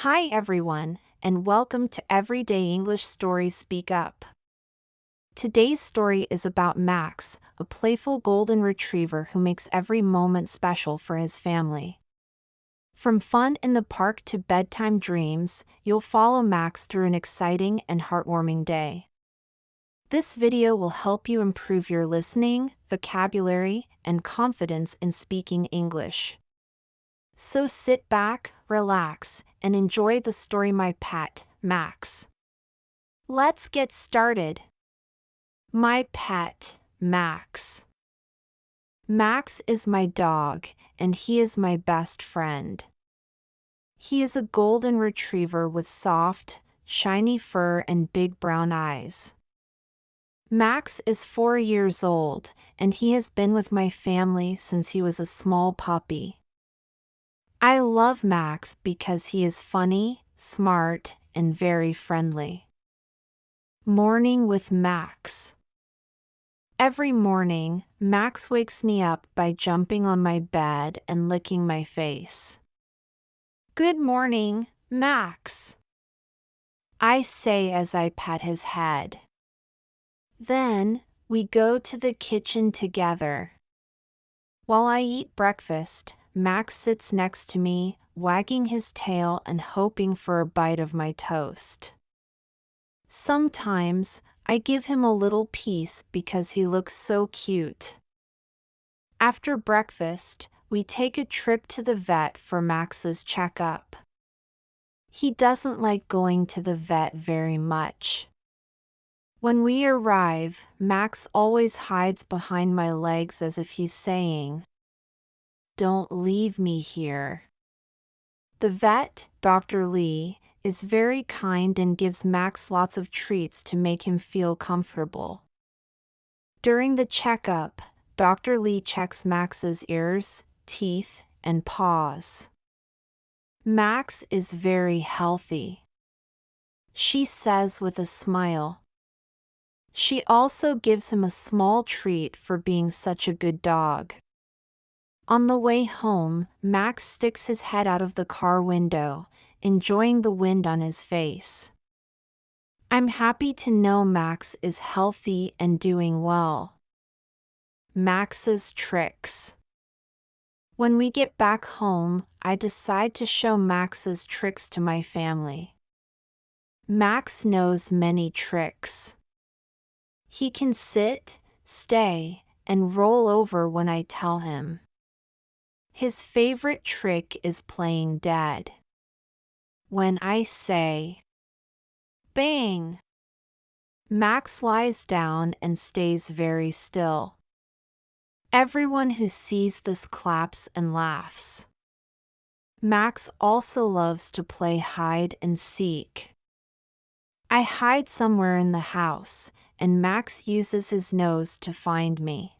Hi everyone, and welcome to Everyday English Stories Speak Up. Today's story is about Max, a playful golden retriever who makes every moment special for his family. From fun in the park to bedtime dreams, you'll follow Max through an exciting and heartwarming day. This video will help you improve your listening, vocabulary, and confidence in speaking English. So sit back, relax, and enjoy the story My Pet, Max. Let's get started. My pet, Max. Max is my dog, and he is my best friend. He is a golden retriever with soft, shiny fur and big brown eyes. Max is 4 years old, and he has been with my family since he was a small puppy. I love Max because he is funny, smart, and very friendly. Morning with Max. Every morning, Max wakes me up by jumping on my bed and licking my face. Good morning, Max, I say as I pet his head. Then, we go to the kitchen together. While I eat breakfast, Max sits next to me, wagging his tail and hoping for a bite of my toast. Sometimes, I give him a little piece because he looks so cute. After breakfast, we take a trip to the vet for Max's checkup. He doesn't like going to the vet very much. When we arrive, Max always hides behind my legs as if he's saying, "Don't leave me here." The vet, Dr. Lee, is very kind and gives Max lots of treats to make him feel comfortable. During the checkup, Dr. Lee checks Max's ears, teeth, and paws. Max is very healthy, she says with a smile. She also gives him a small treat for being such a good dog. On the way home, Max sticks his head out of the car window, enjoying the wind on his face. I'm happy to know Max is healthy and doing well. Max's tricks. When we get back home, I decide to show Max's tricks to my family. Max knows many tricks. He can sit, stay, and roll over when I tell him. His favorite trick is playing dead. When I say, "Bang!" Max lies down and stays very still. Everyone who sees this claps and laughs. Max also loves to play hide and seek. I hide somewhere in the house, and Max uses his nose to find me.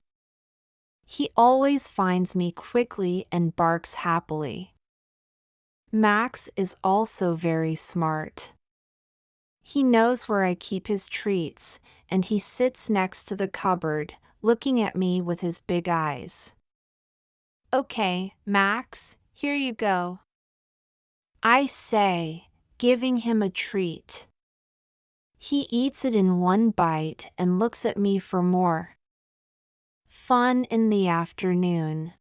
He always finds me quickly and barks happily. Max is also very smart. He knows where I keep his treats, and he sits next to the cupboard, looking at me with his big eyes. "Okay, Max, here you go," I say, giving him a treat. He eats it in one bite and looks at me for more. Fun in the afternoon.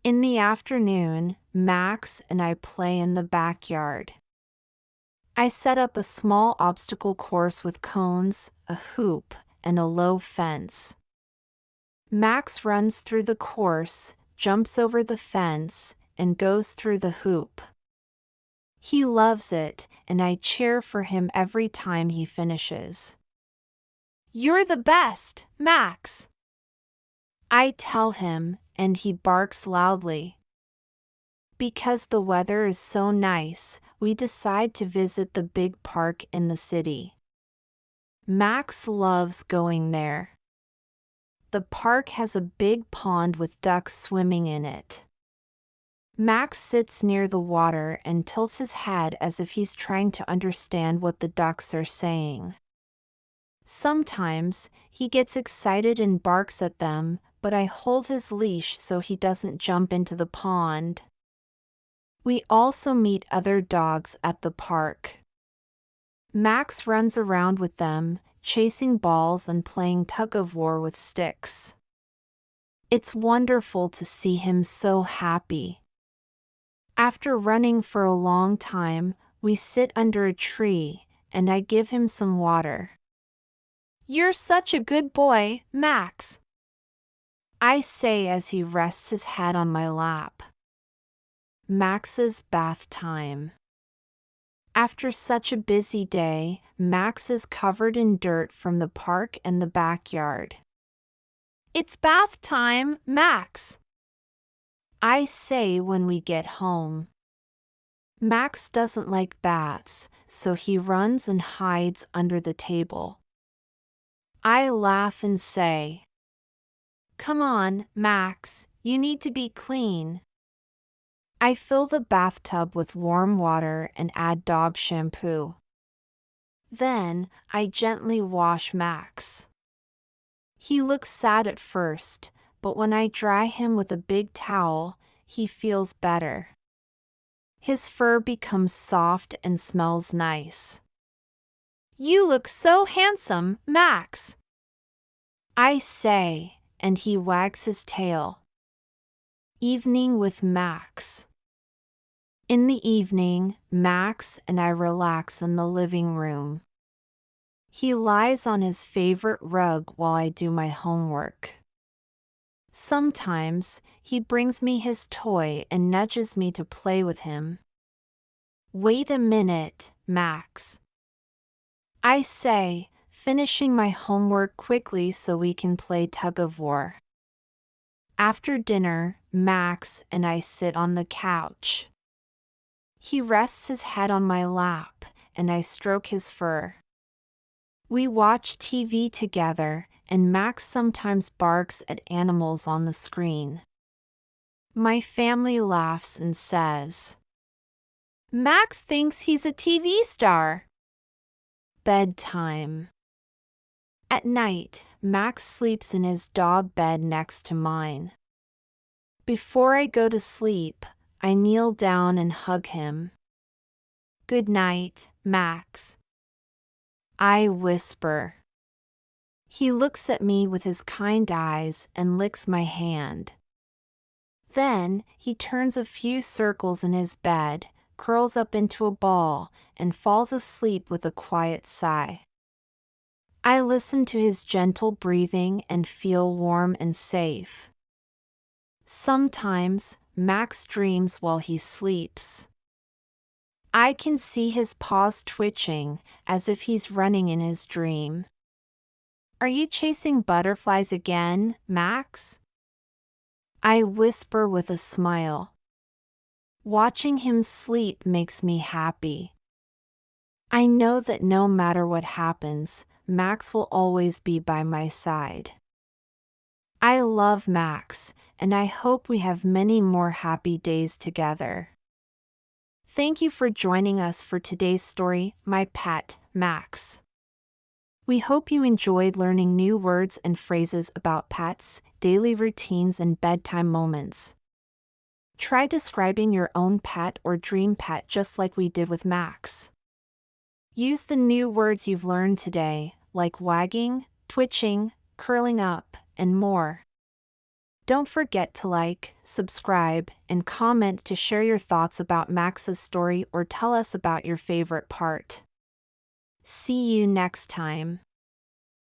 In the afternoon, Max and I play in the backyard. I set up a small obstacle course with cones, a hoop, and a low fence. Max runs through the course, jumps over the fence, and goes through the hoop. He loves it, and I cheer for him every time he finishes. "You're the best, Max," I tell him, and he barks loudly. Because the weather is so nice, we decide to visit the big park in the city. Max loves going there. The park has a big pond with ducks swimming in it. Max sits near the water and tilts his head as if he's trying to understand what the ducks are saying. Sometimes, he gets excited and barks at them, but I hold his leash so he doesn't jump into the pond. We also meet other dogs at the park. Max runs around with them, chasing balls and playing tug-of-war with sticks. It's wonderful to see him so happy. After running for a long time, we sit under a tree, and I give him some water. "You're such a good boy, Max," I say as he rests his head on my lap. Max's bath time. After such a busy day, Max is covered in dirt from the park and the backyard. "It's bath time, Max," I say when we get home. Max doesn't like baths, so he runs and hides under the table. I laugh and say, "Come on, Max, you need to be clean." I fill the bathtub with warm water and add dog shampoo. Then, I gently wash Max. He looks sad at first, but when I dry him with a big towel, he feels better. His fur becomes soft and smells nice. "You look so handsome, Max," I say, and he wags his tail. Evening with Max. In the evening, Max and I relax in the living room. He lies on his favorite rug while I do my homework. Sometimes, he brings me his toy and nudges me to play with him. "Wait a minute, Max," I say, finishing my homework quickly so we can play tug-of-war. After dinner, Max and I sit on the couch. He rests his head on my lap, and I stroke his fur. We watch TV together, and Max sometimes barks at animals on the screen. My family laughs and says, "Max thinks he's a TV star." Bedtime. At night, Max sleeps in his dog bed next to mine. Before I go to sleep, I kneel down and hug him. "Good night, Max," I whisper. He looks at me with his kind eyes and licks my hand. Then, he turns a few circles in his bed, curls up into a ball, and falls asleep with a quiet sigh. I listen to his gentle breathing and feel warm and safe. Sometimes, Max dreams while he sleeps. I can see his paws twitching, as if he's running in his dream. "Are you chasing butterflies again, Max?" I whisper with a smile. Watching him sleep makes me happy. I know that no matter what happens, Max will always be by my side. I love Max, and I hope we have many more happy days together. Thank you for joining us for today's story, My Pet, Max. We hope you enjoyed learning new words and phrases about pets, daily routines, and bedtime moments. Try describing your own pet or dream pet just like we did with Max. Use the new words you've learned today, like wagging, twitching, curling up, and more. Don't forget to like, subscribe, and comment to share your thoughts about Max's story or tell us about your favorite part. See you next time.